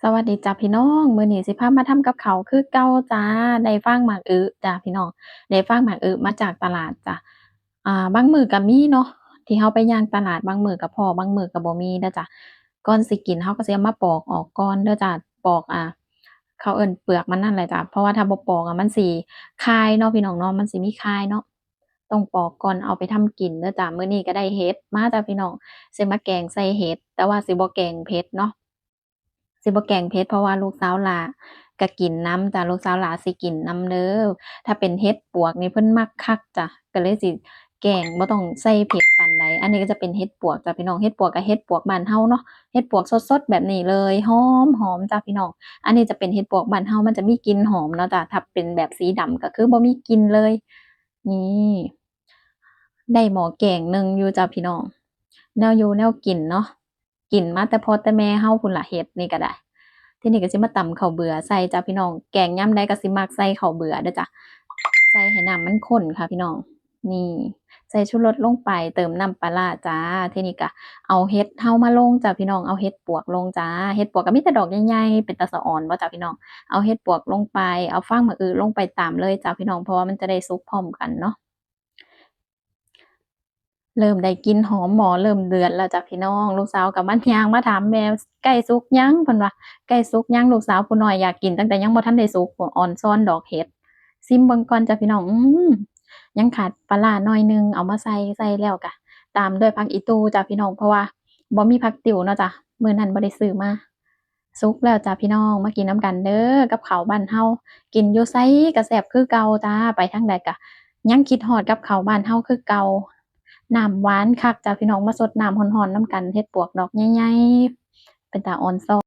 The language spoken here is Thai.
สวัสดีจ้าพี่น้องมื้อนี้สิพามาทำกับข้าวคือเก่าจ้าได้ฟางหมากอึจ้าพี่น้องได้ฟางหมากอึมาจากตลาดจ้ะบางมื้อก็มีเนาะที่เราไปย่างตลาดบางมื้อก็พอบางมื้อก็บ่มีเด้อจ้ะก่อนสิกินเราก็สิเอามาปอกออกก่อนเด้อจ้ะปอกเขาเอิ้นเปลือกมันนั่นแหละจ้ะเพราะว่าถ้าบ่ปอกอะมันสิคายเนาะพี่น้องเนาะมันสิมีคายเนาะต้องปอกก่อนเอาไปทำกินเด้อจ้ะมื้อนี้ก็ได้เห็ดมาจ้ะพี่น้องสิมาแกงใส่เห็ดแต่ว่าสิบ่แกงเผ็ดเนาะ สิบ่แกงเผ็ดเพราะว่าลูกสาวหล้าก็กินนำจ้ะลูกสาวหลาสิกินนำเด้อถ้าเป็นเห็ดปวกนี่เพิ่นมักคักจ้ะก็เลยสิแกงบ่ต้องใส่เผ็ดปานใดอันนี้ก็จะเป็นเห็ดปวกจ้ะพี่น้องเห็ดปวกก็เห็ดปวกบ้านเฮาเนาะเห็ดปวกสดๆแบบนี้เลยหอมหอมจ้ะพี่น้องอันนี้จะเป็นเห็ดปวกบ้านเฮามันจะมีกลิ่นหอมเนาะจ้ะถ้าเป็นแบบสีดำก็คือบ่มีกลิ่นเลยนี่ได้หม้อแกงหนึ่งอยู่จ้ะพี่น้องแนวอยู่แนวกินเนาะกินมาแต่พ่อแต่แม่เฮาพู้นล่ะเฮ็ดนี่ก็ได้ ทีนี้ก็สิมาตำข้าวเบื่อใส่จ้ะพี่น้องแกงยามใดก็สิมักใส่ข้าวเบื่อเด้อจ้ะใส่ให้น้ำมันข้นค่ะพี่น้องนี่ใส่ชูรสลงไปเติมน้ำปลาร้าจ้ะทีนี้ก็เอาเห็ดเฮามาลงจ้ะพี่น้องเอาเห็ดปวกลงจ้ะเห็ดปวกก็มีแต่ดอกใหญ่ๆเป็นตาสะอ่อนบ่จ้ะพี่น้องเอาเห็ดปวกลงไปเอาฟางมะอือลงไปตามเลยจ้ะพี่น้องเพราะว่ามันจะได้สุกพร้อมกันเนาะ เริ่มได้กลิ่นหอมหม้อเริ่มเดือดแล้วจ้ะพี่น้องลูกสาวก็มาย่างมาถามแม่ใกล้สุกยังเพิ่นว่าใกล้สุกยังลูกสาวผู้น้อยอยากกินตั้งแต่ยังบ่ทันได้สุกพู้นอ่อนช้อนดอกเห็ดซิมเบิ่งก่อนจ้ะพี่น้องยังขาดปลาร้าหน่อยหนึ่งเอามาใส่แล้วก็ตามด้วยผักอีตูจ้ะพี่น้องเพราะว่าบ่มีผักติ๋วเนาะจ้ะมื้อนั้นบ่ได้ซื้อมาสุกแล้วจ้ะพี่น้องมากินนำกันเด้อกับข้าวบ้านเฮากินอยู่ไสก็แซ่บคือเก่าจ้ะไปทางใดก็ยังคิดฮอดกับข้าวบ้านเฮาคือเก่า น้ำหวานคักจ้ะพี่น้องมาสดน้ำร้อนๆนำกันเฮ็ดปวกดอกใหญ่ๆเป็นตาอ่อนซ้อน